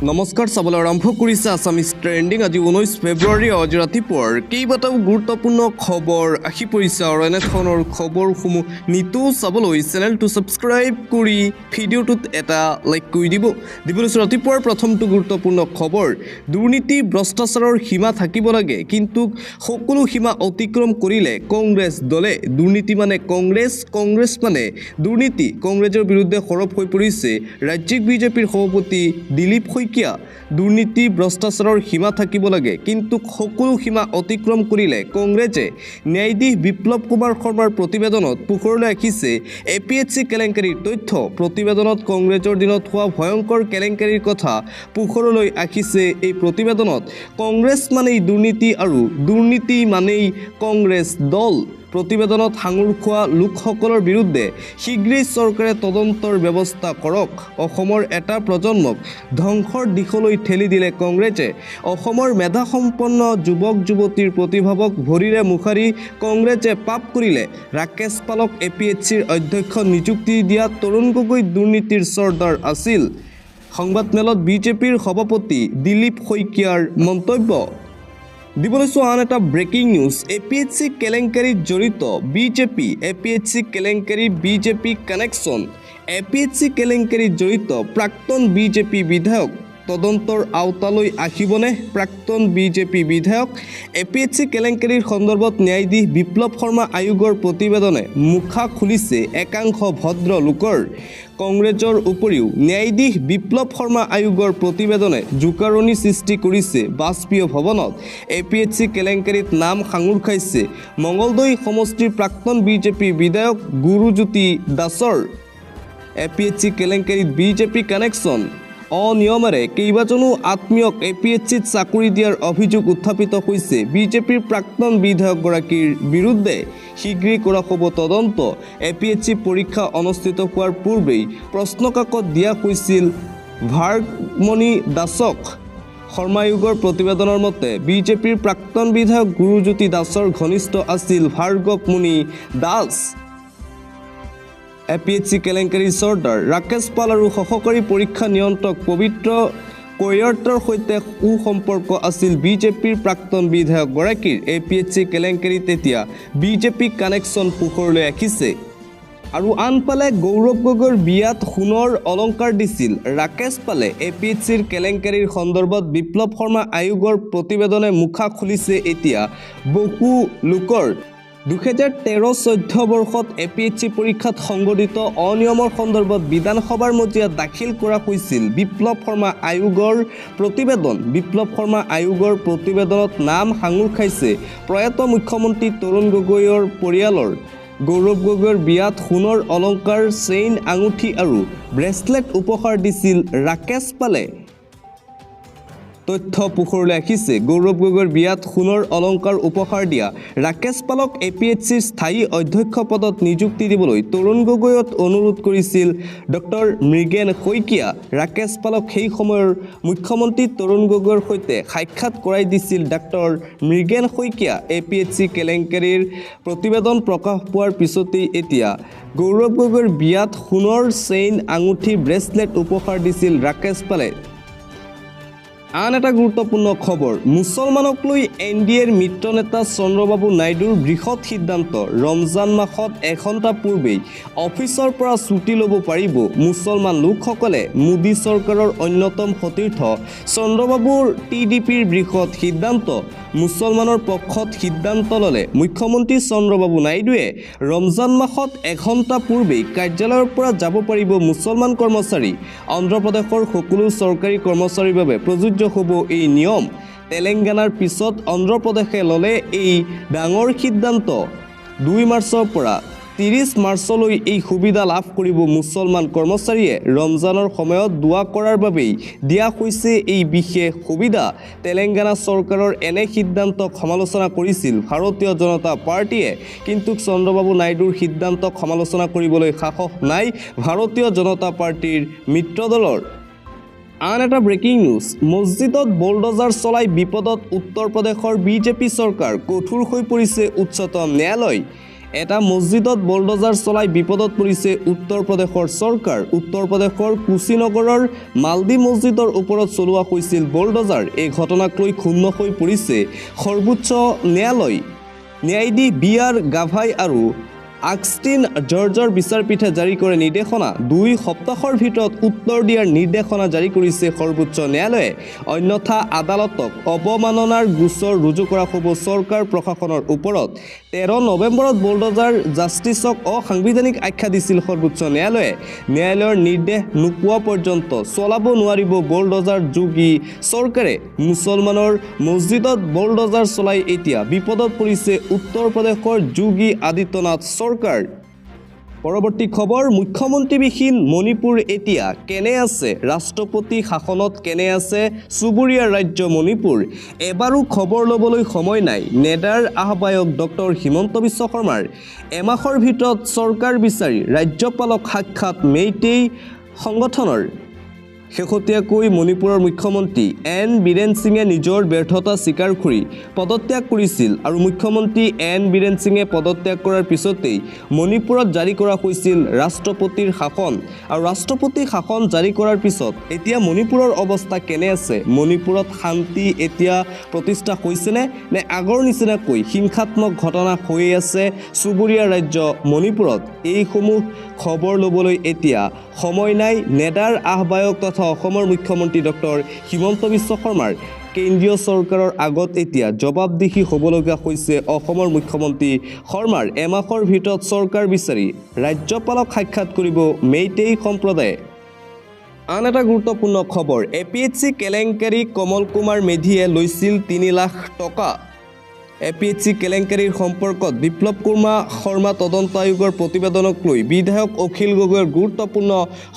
নমস্কাৰ চাবলৈ আৰম্ভ কৰিছে আছামিজ ট্ৰেণ্ডিং। আজি 19 ফেব্ৰুৱাৰী আজি ৰাতিপুৱাৰ কেইবাটাও গুৰুত্বপূৰ্ণ খবৰ আহি পৰিছে আৰু এনেধৰণৰ খবৰসমূহ নিতৌ চাবলৈ চেনেলটো ছাবস্ক্ৰাইব কৰি ভিডিঅ'টোত এটা লাইক কৰি দিবলৈ ৰাতিপুৱাৰ প্ৰথমটো গুৰুত্বপূৰ্ণ খবৰ। দুৰ্নীতি ভ্ৰষ্টাচাৰৰ সীমা থাকিব লাগে, কিন্তু সকলো সীমা অতিক্ৰম কৰিলে কংগ্ৰেছ দলে দুৰ্নীতি মানে কংগ্ৰেছ মানে দুৰ্নীতি। কংগ্ৰেছৰ বিৰুদ্ধে সৰব হৈ পৰিছে ৰাজ্যিক বিজেপিৰ সভাপতি দিলীপ শইকীয়া। দুৰ্নীতি ভ্ৰষ্টাচাৰৰ সীমা থাকিব লাগে, কিন্তু সকলো সীমা অতিক্ৰম কৰিলে কংগ্ৰেছে। ন্যায়াধীশ বিপ্লৱ কুমাৰ শৰ্মাৰ প্ৰতিবেদনত পোহৰলৈ আহিছে APSC কেলেংকাৰীৰ তথ্য। প্ৰতিবেদনত কংগ্ৰেছৰ দিনত হোৱা ভয়ংকৰ কেলেংকাৰীৰ কথা পোহৰলৈ আহিছে। এই প্ৰতিবেদনত কংগ্ৰেছ মানেই দুৰ্নীতি আৰু দুৰ্নীতি মানেই কংগ্ৰেছ দল। প্ৰতিবেদনত সাঙুৰ খোৱা লোকসকলৰ বিৰুদ্ধে শীঘ্ৰেই চৰকাৰে তদন্তৰ ব্যৱস্থা কৰক। অসমৰ এটা প্ৰজন্মক ধ্বংসৰ দিশলৈ ঠেলি দিলে কংগ্ৰেছে। অসমৰ মেধাসম্পন্ন যুৱক যুৱতীৰ প্ৰতিভাৱক ভৰিৰে মুখাৰি কংগ্ৰেছে পাপ কৰিলে। ৰাকেশ পালক APSCৰ অধ্যক্ষ নিযুক্তি দিয়া তৰুণ গগৈ দুৰ্নীতিৰ চৰ্দাৰ আছিল। সংবাদমেলত বিজেপিৰ সভাপতি দিলীপ শইকীয়াৰ মন্তব্য। দিবলৈ আন এটা ব্ৰেকিং নিউজ। APSC কেলেংকাৰীত জড়িত বিজেপি। APSC কেলেংকাৰী বিজেপি কানেকশ্যন। APSC কেলেংকাৰীত জড়িত প্ৰাক্তন বিজেপি বিধায়ক তদন্তৰ আওতালৈ আহিবনে? প্ৰাক্তন বিজেপি বিধায়ক। APSC কেলেংকাৰীৰ সন্দৰ্ভত ন্যায়াধীশ বিপ্লৱ শৰ্মা আয়োগৰ প্ৰতিবেদনে মুখা খুলিছে একাংশ ভদ্ৰ লোকৰ। কংগ্ৰেছৰ উপৰিও ন্যায়াধীশ বিপ্লৱ শৰ্মা আয়োগৰ প্ৰতিবেদনে জোকাৰণি সৃষ্টি কৰিছে বাজপেয়ী ভৱনত। APSC কেলেংকাৰীত নাম সাঙুৰ খাইছে মঙলদৈ সমষ্টিৰ প্ৰাক্তন বিজেপি বিধায়ক গুৰুজ্যোতি দাসৰ। APSC কেলেংকাৰীত বিজেপি কানেকশ্যন। অনিয়মেৰে কেইবাজনো আত্মীয়ক APSCত চাকৰি দিয়াৰ অভিযোগ উত্থাপিত হৈছে বিজেপিৰ প্ৰাক্তন বিধায়কগৰাকীৰ বিৰুদ্ধে। শীঘ্ৰেই কৰা হ'ব তদন্ত। APSC পৰীক্ষা অনুষ্ঠিত হোৱাৰ পূৰ্বেই প্ৰশ্নকাকত দিয়া হৈছিল ভাৰ্গমণি দাসক। শৰ্মা আয়োগৰ প্ৰতিবেদনৰ মতে বিজেপিৰ প্ৰাক্তন বিধায়ক গুৰুজ্যোতি দাসৰ ঘনিষ্ঠ আছিল ভাৰ্গমণি দাস। APSC কেলেংকাৰীৰ চৰ্দাৰ ৰাকেশ পাল আৰু সহকাৰী পৰীক্ষা নিয়ন্ত্ৰক পবিত্ৰ কৈয়াৰ্তৰ সৈতে সুসম্পৰ্ক আছিল বিজেপিৰ প্ৰাক্তন বিধায়কগৰাকীৰ। APSC কেলেংকাৰীত এতিয়া বিজেপি কানেকশ্যন পোহৰলৈ আহিছে। আৰু আনফালে গৌৰৱ গগৈৰ বিয়াত সোণৰ অলংকাৰ দিছিল ৰাকেশ পালে। APSCৰ কেলেংকাৰীৰ সন্দৰ্ভত বিপ্লৱ শৰ্মা আয়োগৰ প্ৰতিবেদনে মুখা খুলিছে এতিয়া বহু লোকৰ। 2013-14 বৰ্ষত APSC পৰীক্ষাত সংঘটিত অনিয়মৰ সন্দৰ্ভত বিধানসভাৰ মজিয়াত দাখিল কৰা হৈছিল বিপ্লৱ শৰ্মা আয়োগৰ প্ৰতিবেদন। বিপ্লৱ শৰ্মা আয়োগৰ প্ৰতিবেদনত নাম সাঙুৰ খাইছে প্ৰয়াত মুখ্যমন্ত্ৰী তৰুণ গগৈৰ পৰিয়ালৰ। গৌৰৱ গগৈৰ বিয়াত সোণৰ অলংকাৰ, চেইন, আঙুঠি আৰু ব্ৰেচলেট উপহাৰ দিছিল ৰাকেশ পালে। তথ্য পোহৰলৈ আহিছে গৌৰৱ গগৈৰ বিয়াত সোণৰ অলংকাৰ উপহাৰ দিয়া ৰাকেশ পালক APSCৰ স্থায়ী অধ্যক্ষ পদত নিযুক্তি দিবলৈ তৰুণ গগৈত অনুৰোধ কৰিছিল ডক্টৰ মৃগেন শইকীয়া। ৰাকেশ পালক সেই সময়ৰ মুখ্যমন্ত্ৰী তৰুণ গগৈৰ সৈতে সাক্ষাৎ কৰাই দিছিল ডক্টৰ মৃগেন শইকীয়া। APSC কেলেংকাৰীৰ প্ৰতিবেদন প্ৰকাশ পোৱাৰ পিছতেই এতিয়া গৌৰৱ গগৈৰ বিয়াত সোণৰ চেইন, আঙুঠি, ব্ৰেচলেট উপহাৰ দিছিল ৰাকেশ পালে। আন এটা গুৰুত্বপূৰ্ণ খবৰ। মুছলমানক লৈ NDAৰ মিত্ৰ নেতা চন্দ্ৰবাবু নাইডুৰ বৃহৎ সিদ্ধান্ত। ৰমজান মাহত এঘণ্টা পূৰ্বেই অফিচৰ পৰা ছুটি ল'ব পাৰিব মুছলমান লোকসকলে। মোদী চৰকাৰৰ অন্যতম সতীৰ্থ চন্দ্ৰবাবুৰ TDPৰ বৃহৎ সিদ্ধান্ত। মুছলমানৰ পক্ষত সিদ্ধান্ত ল'লে মুখ্যমন্ত্ৰী চন্দ্ৰবাবু নাইডুৱে। ৰমজান মাহত এঘণ্টা পূৰ্বেই কাৰ্যালয়ৰ পৰা যাব পাৰিব মুছলমান কৰ্মচাৰী। অন্ধ্ৰপ্ৰদেশৰ সকলো চৰকাৰী কৰ্মচাৰীৰ বাবে প্ৰযোজ্য হ'ব এই নিয়ম। তেলেংগানাৰ পিছত অন্ধ্ৰপ্ৰদেশে ল'লে এই ডাঙৰ সিদ্ধান্ত। 2 মাৰ্চৰ পৰা 30 মাৰ্চলৈ এই সুবিধা লাভ কৰিব মুছলমান কৰ্মচাৰীয়ে। ৰমজানৰ সময়ত দোৱা কৰাৰ বাবেই দিয়া হৈছে এই বিশেষ সুবিধা। তেলেংগানা চৰকাৰৰ এনে সিদ্ধান্তক সমালোচনা কৰিছিল ভাৰতীয় জনতা পাৰ্টীয়ে, কিন্তু চন্দ্ৰবাবু নাইডুৰ সিদ্ধান্তক সমালোচনা কৰিবলৈ সাহস নাই ভাৰতীয় জনতা পাৰ্টীৰ মিত্ৰ দলৰ। আন এটা ব্ৰেকিং নিউজ। মছজিদত বুলডোজাৰ চলাই বিপদত উত্তৰ প্ৰদেশৰ বিজেপি চৰকাৰ। কঠোৰ হৈ পৰিছে উচ্চতম ন্যায়ালয়। এটা মছজিদত বুলডোজাৰ চলাই বিপদত পৰিছে উত্তৰ প্ৰদেশৰ চৰকাৰ। উত্তৰ প্ৰদেশৰ কুশীনগৰৰ মালদী মছজিদৰ ওপৰত চলোৱা হৈছিল বুলডোজাৰ। এই ঘটনাক লৈ ক্ষুণ্ণ হৈ পৰিছে সৰ্বোচ্চ ন্যায়ালয়। ন্যায়াধীশ বি আৰ গাভাই আৰু আগষ্টিন জৰ্জৰ বিচাৰপীঠে জাৰি কৰে নিৰ্দেশনা। 2 সপ্তাহৰ ভিতৰত উত্তৰ দিয়াৰ নিৰ্দেশনা জাৰি কৰিছে সৰ্বোচ্চ ন্যায়ালয়ে। অন্যথা আদালতক অৱমাননাৰ গোচৰ ৰুজু কৰা হ'ব চৰকাৰ প্ৰশাসনৰ ওপৰত। 13 নৱেম্বৰত বুলডোজাৰ জাষ্টিছক অসাংবিধানিক আখ্যা দিছিল সৰ্বোচ্চ ন্যায়ালয়ে। ন্যায়ালয়ৰ নিৰ্দেশ নোপোৱা পৰ্যন্ত চলাব নোৱাৰিব বুলডোজাৰ। যোগী চৰকাৰে মুছলমানৰ মছজিদত বুলডোজাৰ চলাই এতিয়া বিপদত পৰিছে উত্তৰ প্ৰদেশৰ যোগী আদিত্যনাথ চৰকাৰ। পৰৱৰ্তী খবৰ, মুখ্যমন্ত্ৰীবিহীন মণিপুৰ এতিয়া কেনে আছে? ৰাষ্ট্ৰপতি শাসনত কেনে আছে চুবুৰীয়া ৰাজ্য মণিপুৰ? এবাৰো খবৰ ল'বলৈ সময় নাই। নেডাৰ আহ্বায়ক ডক্টৰ হিমন্ত বিশ্ব শৰ্মাৰ এমাহৰ ভিতৰত চৰকাৰ বিচাৰি ৰাজ্যপালক সাক্ষাৎ। মেইটেই সংগঠনৰ শেহতীয়াকৈ মণিপুৰৰ মুখ্যমন্ত্ৰী এন বীৰেন সিঙে নিজৰ ব্যৰ্থতা স্বীকাৰ কৰি পদত্যাগ কৰিছিল আৰু মুখ্যমন্ত্ৰী এন বীৰেন সিঙে পদত্যাগ কৰাৰ পিছতেই মণিপুৰত জাৰি কৰা হৈছিল ৰাষ্ট্ৰপতিৰ শাসন। আৰু ৰাষ্ট্ৰপতি শাসন জাৰি কৰাৰ পিছত এতিয়া মণিপুৰৰ অৱস্থা কেনে আছে? মণিপুৰত শান্তি এতিয়া প্ৰতিষ্ঠা হৈছেনে নে আগৰ নিচিনাকৈ হিংসাত্মক ঘটনা হৈয়ে আছে চুবুৰীয়া ৰাজ্য মণিপুৰত? এইসমূহ খবৰ ল'বলৈ এতিয়া সময় নাই। নেডাৰ আহ্বায়ক তথা অসমৰ মুখ্যমন্ত্ৰী ডক্টৰ হিমন্ত বিশ্ব শৰ্মাৰ কেন্দ্ৰীয় চৰকাৰৰ আগত এতিয়া জবাবদিহি হ'বলগীয়া হৈছে অসমৰ মুখ্যমন্ত্ৰী শৰ্মাৰ। এমাহৰ ভিতৰত চৰকাৰ বিচাৰি ৰাজ্যপালক সাক্ষাৎ কৰিব মেইটেই সম্প্ৰদায়ে। আন এটা গুৰুত্বপূৰ্ণ খবৰ, APHC কেলেংকাৰী কমল কুমাৰ মেধিয়ে লৈছিল 3 লাখ টকা। APHC কেলেংকাৰীৰ সম্পৰ্কত বিপ্লৱ কুমাৰ শৰ্মা তদন্ত আয়োগৰ প্ৰতিবেদনক লৈ বিধায়ক অখিল গগৈৰ গুৰুত্বপূৰ্ণ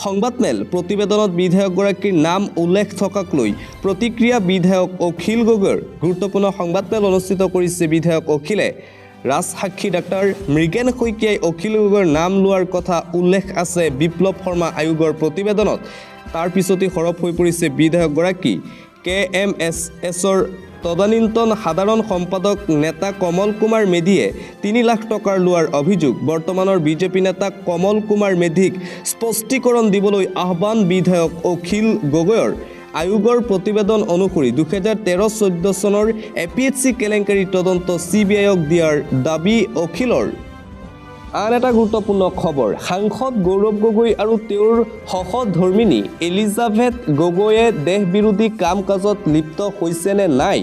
সংবাদমেল। প্ৰতিবেদনত বিধায়কগৰাকীৰ নাম উল্লেখ থকাক লৈ প্ৰতিক্ৰিয়া বিধায়ক অখিল গগৈৰ গুৰুত্বপূৰ্ণ সংবাদমেল অনুষ্ঠিত কৰিছে বিধায়ক অখিলে। ৰাজসাক্ষী ডাক্তৰ মৃগেন শইকীয়াই অখিল গগৈৰ নাম লোৱাৰ কথা উল্লেখ আছে বিপ্লৱ শৰ্মা আয়োগৰ প্ৰতিবেদনত। তাৰ পিছতেই সৰব হৈ পৰিছে বিধায়কগৰাকী। KMSSৰ তদানীন্তন সাধাৰণ সম্পাদক নেতা কমল কুমাৰ মেধিয়ে 3 লাখ টকাৰ লোৱাৰ অভিযোগ। বৰ্তমানৰ বিজেপি নেতা কমল কুমাৰ মেধিক স্পষ্টীকৰণ দিবলৈ আহ্বান বিধায়ক অখিল গগৈৰ। আয়োগৰ প্ৰতিবেদন অনুসৰি 2013-14 চনৰ APHC কেলেংকাৰীৰ তদন্ত CBIক দিয়াৰ দাবী অখিলৰ। আন এটা গুৰুত্বপূৰ্ণ খবৰ, সাংসদ গৌৰৱ গগৈ আৰু তেওঁৰ সহধৰ্মিনী এলিজাবেথ গগৈয়ে দেশ বিৰোধী কাম কাজত লিপ্ত হৈছে নে নাই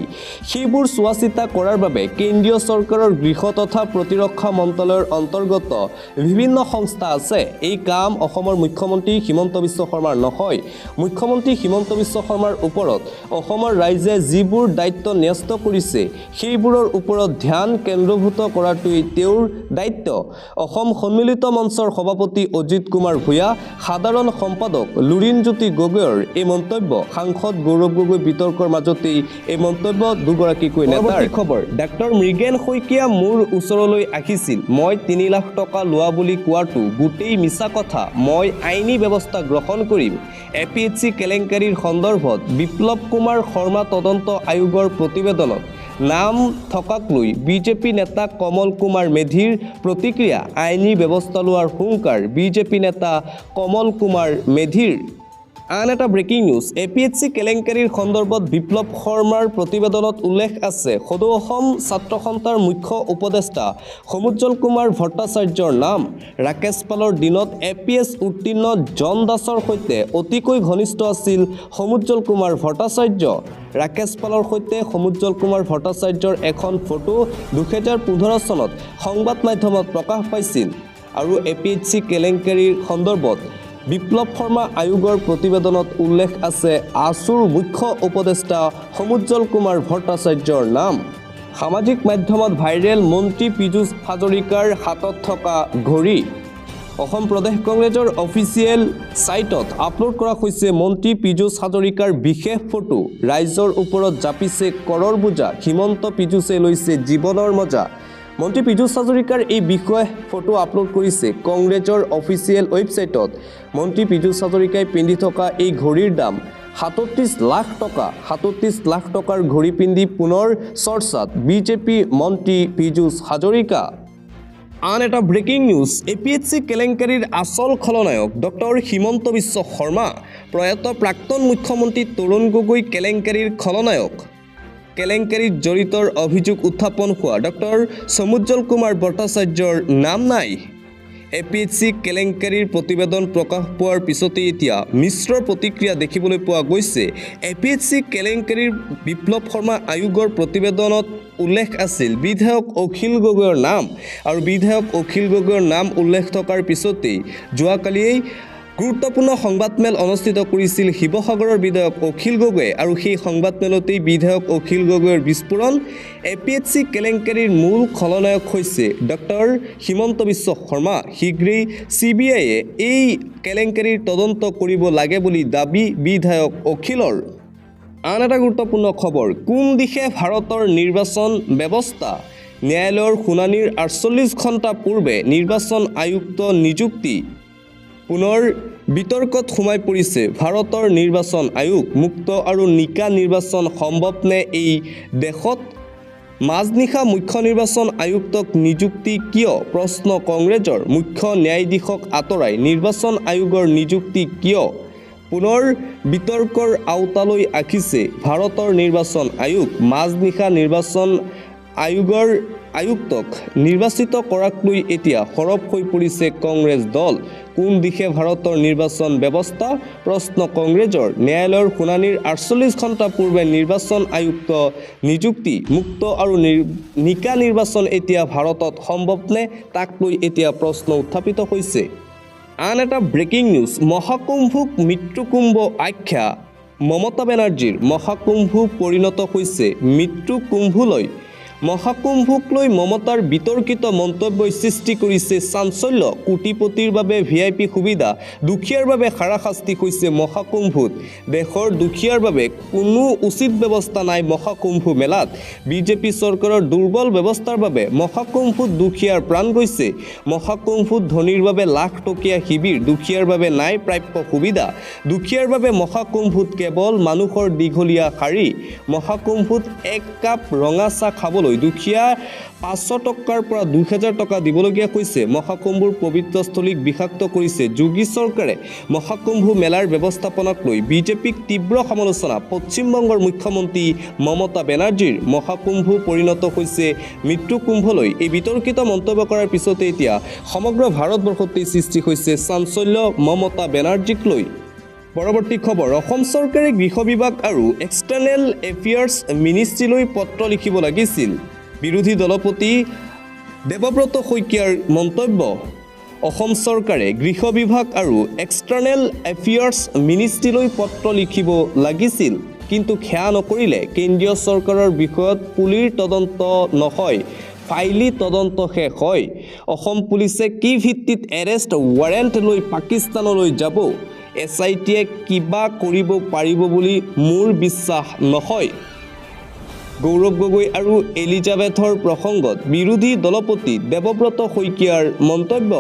সেইবোৰ চোৱা চিতা কৰাৰ বাবে কেন্দ্ৰীয় চৰকাৰৰ গৃহ তথা প্ৰতিৰক্ষা মন্ত্ৰালয়ৰ অন্তৰ্গত বিভিন্ন সংস্থা আছে। এই কাম অসমৰ মুখ্যমন্ত্ৰী হিমন্ত বিশ্ব শৰ্মাৰ নহয়। মুখ্যমন্ত্ৰী হিমন্ত বিশ্ব শৰ্মাৰ ওপৰত অসমৰ ৰাইজে যিবোৰ দায়িত্ব ন্যস্ত কৰিছে সেইবোৰৰ ওপৰত ধ্যান কেন্দ্ৰভূত কৰাটোৱেই তেওঁৰ দায়িত্ব। অসম সন্মিলিত মঞ্চৰ সভাপতি অজিত কুমাৰ ভূঞা, সাধাৰণ সম্পাদক লুৰিণজ্যোতি গগৈৰ এই মন্তব্য। সাংসদ গৌৰৱ গগৈ বিতৰ্কৰ মাজতেই এই মন্তব্য দুগৰাকীকৈ নেতাৰ। খবৰ, ডাক্তৰ মৃগেন শইকীয়া মোৰ ওচৰলৈ আহিছিল। মই 3 লাখ টকা লোৱা বুলি কোৱাটো গোটেই মিছা কথা। মই আইনী ব্যৱস্থা গ্ৰহণ কৰিম। APHC কেলেংকাৰীৰ সন্দৰ্ভত বিপ্লৱ কুমাৰ শৰ্মা তদন্ত আয়োগৰ প্ৰতিবেদনত নাম থকাক লৈ বিজেপি নেতা কমল কুমাৰ মেধিৰ প্ৰতিক্ৰিয়া। আইনী ব্যৱস্থা লোৱাৰ হুংকাৰ বিজেপি নেতা কমল কুমাৰ মেধিৰ। আন এটা ব্ৰেকিং নিউজ, APHC কেলেংকাৰীৰ সন্দৰ্ভত বিপ্লৱ শৰ্মাৰ প্ৰতিবেদনত উল্লেখ আছে সদৌ অসম ছাত্ৰ সন্থাৰ মুখ্য উপদেষ্টা সমুজ্জ্বল কুমাৰ ভট্টাচাৰ্যৰ নাম। ৰাকেশ পালৰ দিনত APS উত্তীৰ্ণ জন দাসৰ সৈতে অতিকৈ ঘনিষ্ঠ আছিল সমুজ্জ্বল কুমাৰ ভট্টাচাৰ্য। ৰাকেশ পালৰ সৈতে সমুজ্জ্বল কুমাৰ ভট্টাচাৰ্যৰ এখন ফটো 2015 চনত সংবাদ মাধ্যমত প্ৰকাশ পাইছিল। আৰু APHC কেলেংকাৰীৰ সন্দৰ্ভত বিপ্লৱ শৰ্মা আয়োগৰ প্ৰতিবেদনত উল্লেখ আছে আছুৰ মুখ্য উপদেষ্টা সমুজ্জ্বল কুমাৰ ভট্টাচাৰ্যৰ নাম। সামাজিক মাধ্যমত ভাইৰেল মন্ত্ৰী পীযুষ হাজৰিকাৰ হাতত থকা ঘড়ী। অসম প্ৰদেশ কংগ্ৰেছৰ অফিচিয়েল সাইটত আপলোড কৰা হৈছে মন্ত্ৰী পীযুষ হাজৰিকাৰ বিশেষ ফটো। ৰাইজৰ ওপৰত জাপিছে কৰৰ বোজা, হিমন্ত পীযুষে লৈছে জীৱনৰ মজা। মন্ত্ৰী পীযুষ হাজৰিকাৰ এই বিষয়ে ফটো আপলোড কৰিছে কংগ্ৰেছৰ অফিচিয়েল ৱেবছাইটত। মন্ত্ৰী পীযুষ হাজৰিকাই পিন্ধি থকা এই ঘড়ীৰ দাম 37 লাখ টকা। 37 লাখ টকাৰ ঘড়ী পিন্ধি পুনৰ চৰ্চাত বিজেপি মন্ত্ৰী পীযুষ হাজৰিকা। আন এটা ব্ৰেকিং নিউজ APSC কেলেংকাৰীৰ আচল খলনায়ক ডক্টৰ হিমন্ত বিশ্ব শৰ্মা প্ৰয়াত প্ৰাক্তন মুখ্যমন্ত্ৰী তৰুণ গগৈ কেলেংকাৰীৰ খলনায়ক কেলেংকাৰীত জড়িতৰ অভিযোগ উত্থাপন হোৱা ডক্টৰ সমুজ্জ্বল কুমাৰ ভট্টাচাৰ্যৰ নাম নাই APSC কেলেংকাৰীৰ প্ৰতিবেদন প্ৰকাশ পোৱাৰ পিছতে এতিয়া মিশ্ৰ প্ৰতিক্ৰিয়া দেখিবলৈ পোৱা গৈছে APSC কেলেংকাৰীৰ বিপ্লৱ শৰ্মা আয়োগৰ প্ৰতিবেদনত উল্লেখ আছিল বিধায়ক অখিল গগৈৰ নাম আৰু বিধায়ক অখিল গগৈৰ নাম উল্লেখ থকাৰ পিছতেই যোৱাকালিয়েই গুৰুত্বপূৰ্ণ সংবাদমেল অনুষ্ঠিত কৰিছিল শিৱসাগৰৰ বিধায়ক অখিল গগৈয়ে আৰু সেই সংবাদমেলতেই বিধায়ক অখিল গগৈৰ বিস্ফোৰণ APSC কেলেংকাৰীৰ মূল খলনায়ক হৈছে ডক্টৰ হিমন্ত বিশ্ব শৰ্মা শীঘ্ৰেই CBIয়ে এই কেলেংকাৰীৰ তদন্ত কৰিব লাগে বুলি দাবী বিধায়ক অখিলৰ আন এটা গুৰুত্বপূৰ্ণ খবৰ কোন দিশে ভাৰতৰ নিৰ্বাচন ব্যৱস্থা ন্যায়ালয়ৰ শুনানিৰ 48 ঘণ্টা পূৰ্বে নিৰ্বাচন আয়ুক্ত নিযুক্তি পুনৰ বিতৰ্কত সোমাই পৰিছে ভাৰতৰ নিৰ্বাচন আয়োগ মুক্ত আৰু নিকা নিৰ্বাচন সম্ভৱ নে এই দেশত মাজনিশা মুখ্য নিৰ্বাচন আয়ুক্তক নিযুক্তি কিয় প্ৰশ্ন কংগ্ৰেছৰ মুখ্য ন্যায়াধীশক আঁতৰাই নিৰ্বাচন আয়োগৰ নিযুক্তি কিয় পুনৰ বিতৰ্কৰ আওতালৈ আহিছে ভাৰতৰ নিৰ্বাচন আয়োগ মাজনিশা নিৰ্বাচন আয়োগৰ আয়ুক্তক নিৰ্বাচিত কৰাক লৈ এতিয়া সৰব হৈ পৰিছে কংগ্ৰেছ দল কোন দিশে ভাৰতৰ নিৰ্বাচন ব্যৱস্থা প্ৰশ্ন কংগ্ৰেছৰ ন্যায়ালয়ৰ শুনানিৰ 48 ঘণ্টা পূৰ্বে নিৰ্বাচন আয়ুক্ত নিযুক্তি মুক্ত আৰু নিকা নিৰ্বাচন এতিয়া ভাৰতত সম্ভৱ নে তাক লৈ এতিয়া প্ৰশ্ন উত্থাপিত হৈছে আন এটা ব্ৰেকিং নিউজ মহাকুম্ভক মৃত্যুকুম্ভ আখ্যা মমতা বেনাৰ্জীৰ মহাকুম্ভ পৰিণত হৈছে মৃত্যুকুম্ভলৈ মহাকুম্ভক লৈ মমতাৰ বিতৰ্কিত মন্তব্যই সৃষ্টি কৰিছে চাঞ্চল্য কোটিপতিৰ বাবে VIP সুবিধা দুখীয়াৰ বাবে হাৰাশাস্তি হৈছে মহাকুম্ভত দেশৰ দুখীয়াৰ বাবে কোনো উচিত ব্যৱস্থা নাই মহাকুম্ভ মেলাত বিজেপি চৰকাৰৰ দুৰ্বল ব্যৱস্থাৰ বাবে মহাকুম্ভত দুখীয়াৰ প্ৰাণ গৈছে মহাকুম্ভত ধনীৰ বাবে লাখ টকীয়া শিবিৰ দুখীয়াৰ বাবে নাই প্ৰাপ্য সুবিধা দুখীয়াৰ বাবে মহাকুম্ভত কেৱল মানুহৰ দীঘলীয়া শাৰী মহাকুম্ভত এক কাপ ৰঙা চাহ খাবলৈ দুখীয়া 500 টকাৰ পৰা 2000 টকা দিবলগীয়া হৈছে মহাকুম্ভৰ পবিত্ৰস্থলীক বিষাক্ত কৰিছে যোগী চৰকাৰে মহাকুম্ভ মেলাৰ ব্যৱস্থাপনাক লৈ বিজেপিক তীব্ৰ সমালোচনা পশ্চিমবংগৰ মুখ্যমন্ত্ৰী মমতা বেনাৰ্জীৰ মহাকুম্ভ পৰিণত হৈছে মৃত্যুকুম্ভলৈ এই বিতৰ্কিত মন্তব্য কৰাৰ পিছতে এতিয়া সমগ্ৰ ভাৰতবৰ্ষতে সৃষ্টি হৈছে চাঞ্চল্য মমতা বেনাৰ্জীক লৈ পৰৱৰ্তী খবৰ অসম চৰকাৰে গৃহ বিভাগ আৰু এক্সটাৰ্নেল এফেয়াৰ্ছ মিনিষ্ট্ৰীলৈ পত্ৰ লিখিব লাগিছিল বিৰোধী দলপতি দেৱব্ৰত শইকীয়াৰ মন্তব্য অসম চৰকাৰে গৃহ বিভাগ আৰু এক্সটাৰ্নেল এফেয়াৰ্ছ মিনিষ্ট্ৰীলৈ পত্ৰ লিখিব লাগিছিল কিন্তু সেয়া নকৰিলে কেন্দ্ৰীয় চৰকাৰৰ বিষয়ত পুলিৰ তদন্ত নহয় ফাইলি তদন্ত শেষ হয় অসম পুলিচে কি ভিত্তিত এৰেষ্ট ৱাৰেণ্ট লৈ পাকিস্তানলৈ যাব SITয়ে কিবা কৰিব পাৰিব বুলি মোৰ বিশ্বাস নহয় গৌৰৱ গগৈ আৰু এলিজাবেথৰ প্ৰসংগত বিৰোধী দলপতি দেৱব্ৰত শইকীয়াৰ মন্তব্য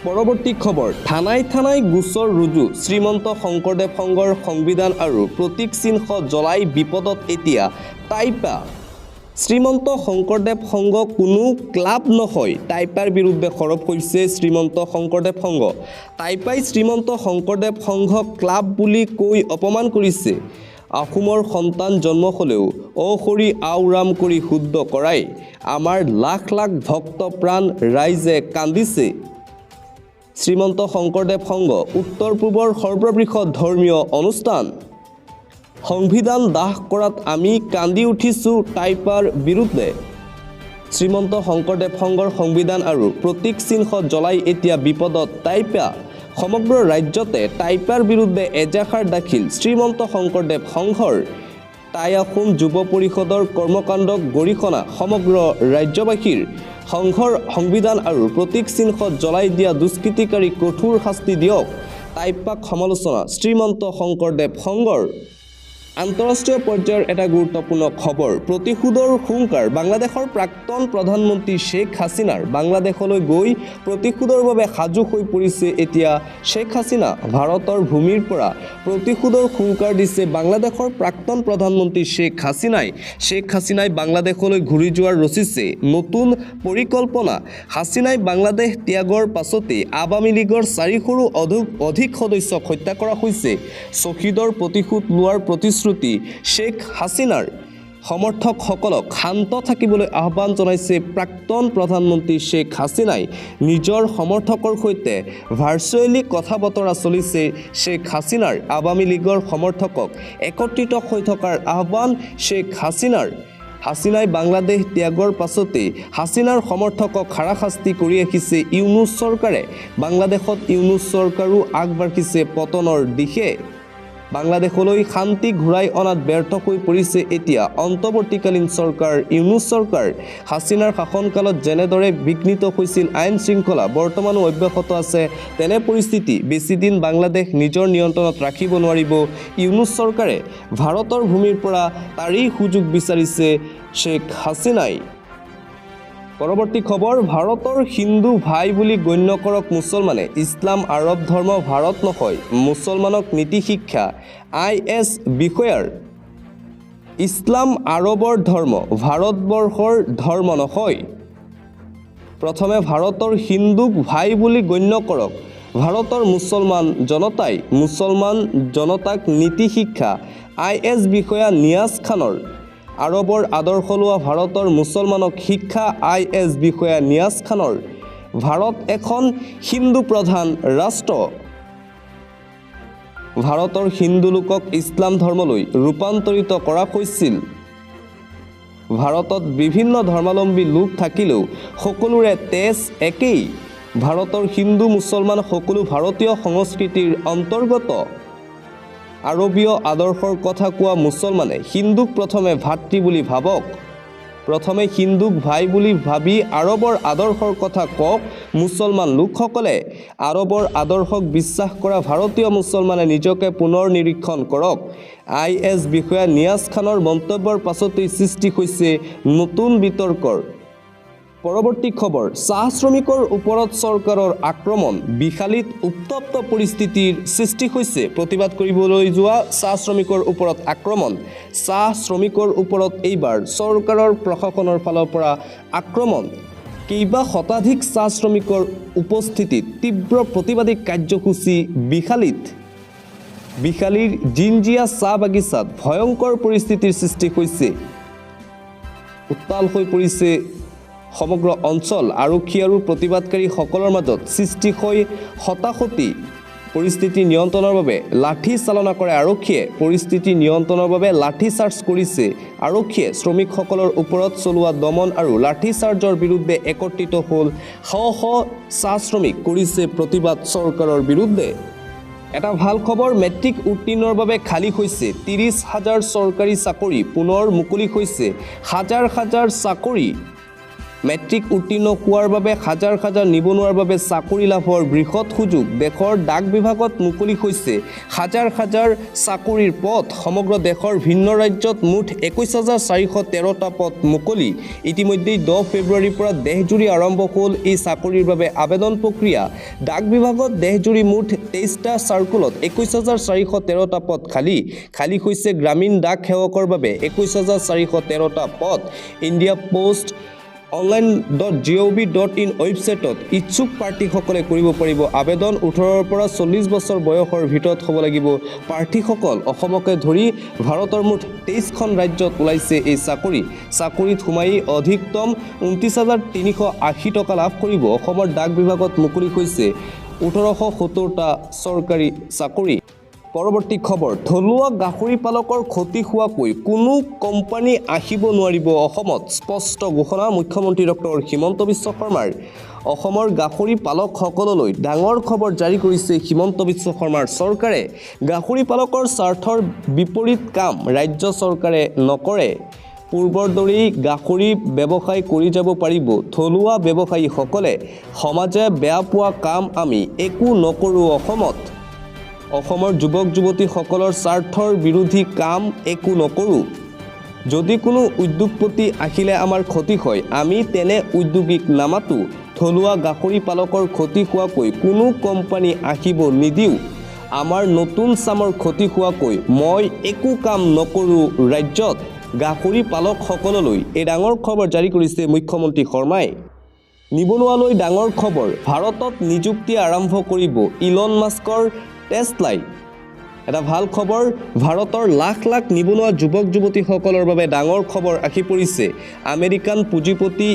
পৰৱৰ্তী খবৰ থানাই থানাই গোচৰ ৰুজু শ্ৰীমন্ত শংকৰদেৱ সংঘৰ সংবিধান আৰু প্ৰতীক চিহ্ন জ্বলাই বিপদত এতিয়া টাইপা শ্ৰীমন্ত শংকৰদেৱ সংঘ কোনো ক্লাব নহয় টাইপাৰ বিৰুদ্ধে সৰব হৈছে শ্ৰীমন্ত শংকৰদেৱ সংঘ টাইপাই শ্ৰীমন্ত শংকৰদেৱ সংঘ ক্লাব বুলি কৈ অপমান কৰিছে আহোমৰ সন্তান জন্ম হ'লেও অহৰি আওৰাম কৰি শুদ্ধ কৰাই আমাৰ লাখ লাখ ভক্ত প্ৰাণ ৰাইজে কান্দিছে শ্ৰীমন্ত শংকৰদেৱ সংঘ উত্তৰ পূবৰ সৰ্ববৃহৎ ধৰ্মীয় অনুষ্ঠান সংবিধান দাহ কৰাত আমি কান্দি উঠিছোঁ টাইপাৰ বিৰুদ্ধে শ্ৰীমন্ত শংকৰদেৱ সংঘৰ সংবিধান আৰু প্ৰতীক চিহ্ন জ্বলাই এতিয়া বিপদত টাইপা সমগ্ৰ ৰাজ্যতে টাইপাৰ বিৰুদ্ধে এজাহাৰ দাখিল শ্ৰীমন্ত শংকৰদেৱ সংঘৰ টাই আহোম যুৱ পৰিষদৰ কৰ্মকাণ্ডক গৰিহণা সমগ্ৰ ৰাজ্যবাসীৰ সংঘৰ সংবিধান আৰু প্ৰতীক চিহ্ন জ্বলাই দিয়া দুষ্কৃতিকাৰী কঠোৰ শাস্তি দিয়ক টাইপাক সমালোচনা শ্ৰীমন্ত শংকৰদেৱ সংঘৰ আন্তঃৰাষ্ট্ৰীয় পৰ্যায়ৰ এটা গুৰুত্বপূৰ্ণ খবৰ প্ৰতিশোধৰ হুংকাৰ বাংলাদেশৰ প্ৰাক্তন প্ৰধানমন্ত্ৰী শ্বেখ হাছিনাৰ বাংলাদেশলৈ গৈ প্ৰতিশোধৰ বাবে সাজু হৈ পৰিছে এতিয়া শ্বেখ হাছিনা ভাৰতৰ ভূমিৰ পৰা প্ৰতিশোধৰ হুংকাৰ দিছে বাংলাদেশৰ প্ৰাক্তন প্ৰধানমন্ত্ৰী শ্বেখ হাছিনাই বাংলাদেশলৈ ঘূৰি যোৱাৰ ৰচিছে নতুন পৰিকল্পনা হাছিনাই বাংলাদেশ ত্যাগৰ পাছতে আৱামী লীগৰ 400ৰো অধিক সদস্যক হত্যা কৰা হৈছে শ্বহীদৰ প্ৰতিশোধ লোৱাৰ প্ৰতিশ্ৰুতি শ্বেখ হাছিনাৰ সমৰ্থকসকলক শান্ত থাকিবলৈ আহ্বান জনাইছে প্ৰাক্তন প্ৰধানমন্ত্ৰী শ্বেখ হাছিনাই নিজৰ সমৰ্থকৰ সৈতে ভাৰ্চুৱেলি কথা বতৰা চলিছে শ্বেখ হাছিনাৰ আৱামী লীগৰ সমৰ্থকক একত্ৰিত হৈ থকাৰ আহ্বান শ্বেখ হাছিনাই বাংলাদেশ ত্যাগৰ পাছতে হাছিনাৰ সমৰ্থকক হাৰাশাস্তি কৰি ৰাখিছে ইউনুছ চৰকাৰে বাংলাদেশত ইউনুছ চৰকাৰো আগবাঢ়িছে পতনৰ দিশে বাংলাদেশলৈ শান্তি ঘূৰাই অনাত ব্যৰ্থ হৈ পৰিছে এতিয়া অন্তৱৰ্তীকালীন চৰকাৰ ইউনুছ চৰকাৰ হাছিনাৰ শাসনকালত যেনেদৰে বিঘ্নিত হৈছিল আইন শৃংখলা বৰ্তমানো অব্যাহত আছে তেনে পৰিস্থিতি বেছিদিন বাংলাদেশ নিজৰ নিয়ন্ত্ৰণত ৰাখিব নোৱাৰিব ইউনুছ চৰকাৰে ভাৰতৰ ভূমিৰ পৰা তাৰেই সুযোগ বিচাৰিছে শ্বেখ হাছিনাই পৰৱৰ্তী খবৰ ভাৰতৰ হিন্দু ভাই বুলি গণ্য কৰক মুছলমানে ইছলাম আৰব ধৰ্ম ভাৰত নহয় মুছলমানক নীতি শিক্ষা IS বিষয়াৰ ইছলাম আৰবৰ ধৰ্ম ভাৰতবৰ্ষৰ ধৰ্ম নহয় প্ৰথমে ভাৰতৰ হিন্দুক ভাই বুলি গণ্য কৰক ভাৰতৰ মুছলমান জনতাক নীতি শিক্ষা IS বিষয়া নিয়াজ খানৰ আৰবৰ আদৰ্শ লোৱা ভাৰতৰ মুছলমানক শিক্ষা IS বিষয়া নিয়াজ খানৰ ভাৰত এখন হিন্দু প্ৰধান ৰাষ্ট্ৰ ভাৰতৰ হিন্দু লোকক ইছলাম ধৰ্মলৈ ৰূপান্তৰিত কৰা হৈছিল ভাৰতত বিভিন্ন ধৰ্মাৱলম্বী লোক থাকিলেও সকলোৰে তেজ একেই ভাৰতৰ হিন্দু মুছলমান সকলো ভাৰতীয় সংস্কৃতিৰ অন্তৰ্গত আৰবীয় আদৰ্শৰ কথা কোৱা মুছলমানে হিন্দুক প্ৰথমে ভাতৃ বুলি ভাবক প্ৰথমে হিন্দুক ভাই বুলি ভাবি আৰবৰ আদৰ্শৰ কথা কওক মুছলমান লোকসকলে আৰবৰ আদৰ্শক বিশ্বাস কৰা ভাৰতীয় মুছলমানে নিজকে পুনৰ নিৰীক্ষণ কৰক IS বিষয়া নিয়াজ খানৰ মন্তব্যৰ পাছতেই সৃষ্টি হৈছে নতুন বিতৰ্কৰ পৰৱৰ্তী খবৰ চাহ শ্ৰমিকৰ ওপৰত চৰকাৰৰ আক্ৰমণ বিশালীত উত্তপ্ত পৰিস্থিতিৰ সৃষ্টি হৈছে প্ৰতিবাদ কৰিবলৈ যোৱা চাহ শ্ৰমিকৰ ওপৰত আক্ৰমণ চাহ শ্ৰমিকৰ ওপৰত এইবাৰ চৰকাৰৰ প্ৰশাসনৰ ফালৰ পৰা আক্ৰমণ কেইবা শতাধিক চাহ শ্ৰমিকৰ উপস্থিতিত তীব্ৰ প্ৰতিবাদী কাৰ্যসূচী বিশালীৰ জিঞ্জিয়া চাহ বাগিচাত ভয়ংকৰ পৰিস্থিতিৰ সৃষ্টি হৈছে উত্তাল হৈ পৰিছে সমগ্ৰ অঞ্চল আৰক্ষী আৰু প্ৰতিবাদকাৰীসকলৰ মাজত সৃষ্টি হৈ হতাশতি পৰিস্থিতি নিয়ন্ত্ৰণৰ বাবে লাঠি চালনা কৰে আৰক্ষীয়ে পৰিস্থিতি নিয়ন্ত্ৰণৰ বাবে লাঠি চাৰ্জ কৰিছে আৰক্ষীয়ে শ্ৰমিকসকলৰ ওপৰত চলোৱা দমন আৰু লাঠি চাৰ্জৰ বিৰুদ্ধে একত্ৰিত হ'ল শ চাহ শ্ৰমিক কৰিছে প্ৰতিবাদ চৰকাৰৰ বিৰুদ্ধে এটা ভাল খবৰ মেট্ৰিক উত্তীৰ্ণৰ বাবে খালী হৈছে 30,000 চৰকাৰী চাকৰি পুনৰ মুকলি হৈছে হাজাৰ চাকৰি মেট্ৰিক উত্তীৰ্ণ হোৱাৰ বাবে হাজাৰ নিবনুৱাৰ বাবে চাকৰি লাভৰ বৃহৎ সুযোগ দেশৰ ডাক বিভাগত মুকলি হৈছে হাজাৰ চাকৰিৰ পথ সমগ্ৰ দেশৰ ভিন্ন ৰাজ্যত মুঠ 21,413টা পদ মুকলি ইতিমধ্যে 10 ফেব্ৰুৱাৰীৰ পৰা দেশজুৰি আৰম্ভ হ'ল এই চাকৰিৰ বাবে আবেদন প্ৰক্ৰিয়া ডাক বিভাগত দেশজুৰি মুঠ 23টা চাৰ্কুলত 21,413টা পদ খালী হৈছে গ্ৰামীণ ডাক সেৱকৰ বাবে 21,413টা পদ ইণ্ডিয়া পোষ্ট online.gov.in ৱেবছাইটত ইচ্ছুক প্ৰাৰ্থীসকলে কৰিব পাৰিব আবেদন 18ৰ পৰা 40 বছৰ বয়সৰ ভিতৰত হ'ব লাগিব প্ৰাৰ্থীসকল অসমকে ধৰি ভাৰতৰ মুঠ 23খন ৰাজ্যত ওলাইছে এই চাকৰিত সোমাই অধিকতম 29,380 টকা লাভ কৰিব অসমৰ ডাক বিভাগত মুকলি হৈছে 1870টা চৰকাৰী চাকৰি পৰৱৰ্তী খবৰ থলুৱা গাহৰি পালকৰ ক্ষতি হোৱাকৈ কোনো কোম্পানী আহিব নোৱাৰিব অসমত স্পষ্ট ঘোষণা মুখ্যমন্ত্ৰী ডক্টৰ হিমন্ত বিশ্ব শৰ্মাৰ অসমৰ গাহৰি পালকসকললৈ ডাঙৰ খবৰ জাৰি কৰিছে হিমন্ত বিশ্ব শৰ্মাৰ চৰকাৰে গাহৰি পালকৰ স্বাৰ্থৰ বিপৰীত কাম ৰাজ্য চৰকাৰে নকৰে পূৰ্বৰ দৰেই গাহৰি ব্যৱসায় কৰি যাব পাৰিব থলুৱা ব্যৱসায়ীসকলে সমাজে বেয়া পোৱা কাম আমি একো নকৰোঁ অসমত অসমৰ যুৱক যুৱতীসকলৰ স্বাৰ্থৰ বিৰোধী কাম একো নকৰোঁ। যদি কোনো উদ্যোগপতি আহিলে আমাৰ ক্ষতি হয়, আমি তেনে উদ্যোগীক নামাতো। থলুৱা গাহৰি পালকৰ ক্ষতি হোৱাকৈ কোনো কোম্পানী আহিব নিদিওঁ। আমাৰ নতুন চামৰ ক্ষতি হোৱাকৈ মই একো কাম নকৰোঁ। ৰাজ্যত গাহৰি পালকসকললৈ এই ডাঙৰ খবৰ জাৰি কৰিছে মুখ্যমন্ত্ৰী শৰ্মাই। নিবনুৱালৈ ডাঙৰ খবৰ, ভাৰতত নিযুক্তি আৰম্ভ কৰিব ইলন মাস্কৰ টেছলাই। এটা ভাল খবৰ, ভাৰতৰ লাখ লাখ নিবনুৱা যুৱক যুৱতীসকলৰ বাবে ডাঙৰ খবৰ আহি পৰিছে। আমেৰিকান পুঁজিপতি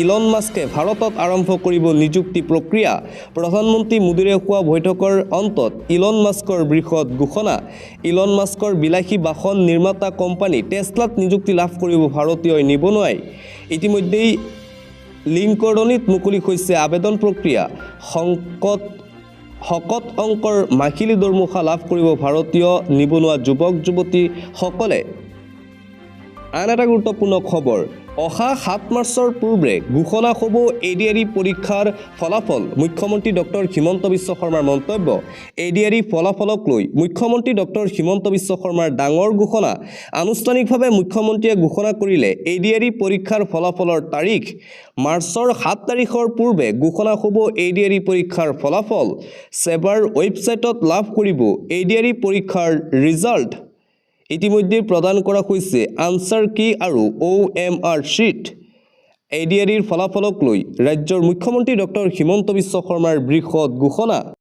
ইলন মাস্কে ভাৰতত আৰম্ভ কৰিব নিযুক্তি প্ৰক্ৰিয়া। প্ৰধানমন্ত্ৰী মোদীৰে হোৱা বৈঠকৰ অন্তত ইলন মাস্কৰ বৃহৎ ঘোষণা। ইলন মাস্কৰ বিলাসী বাহন নিৰ্মাতা কোম্পানী টেছলাত নিযুক্তি লাভ কৰিব ভাৰতীয় নিবনুৱাই। ইতিমধ্যেই লিংকডনিত মুকলি হৈছে আবেদন প্ৰক্ৰিয়া। শকত অংকৰ মাহিলী দৰমহা লাভ কৰিব ভাৰতীয় নিবনুৱা যুৱক যুৱতীসকলে। আন এটা গুৰুত্বপূৰ্ণ খবৰ, অহা 7 মাৰ্চৰ পূৰ্বে ঘোষণা হ'ব এডিআৰই পৰীক্ষাৰ ফলাফল। মুখ্যমন্ত্ৰী ডক্টৰ হিমন্ত বিশ্ব শৰ্মাৰ মন্তব্য। এডিআৰই ফলাফলক লৈ মুখ্যমন্ত্ৰী ডক্টৰ হিমন্ত বিশ্ব শৰ্মাৰ ডাঙৰ ঘোষণা। আনুষ্ঠানিকভাৱে মুখ্যমন্ত্ৰীয়ে ঘোষণা কৰিলে এডিআৰই পৰীক্ষাৰ ফলাফলৰ তাৰিখ। মাৰ্চৰ 7 তাৰিখৰ পূৰ্বে ঘোষণা হ'ব এডিআৰই পৰীক্ষাৰ ফলাফল। ছেবাৰ ৱেবছাইটত লাভ কৰিব এডিআৰই পৰীক্ষাৰ ৰিজাল্ট। ইতিমধ্যে প্ৰদান কৰা হৈছে আনচাৰ কি আৰু OMR শ্বীট। এডিআৰইৰ ফলাফলক লৈ ৰাজ্যৰ মুখ্যমন্ত্ৰী ডক্টৰ হিমন্ত বিশ্ব শৰ্মাৰ বৃহৎ ঘোষণা।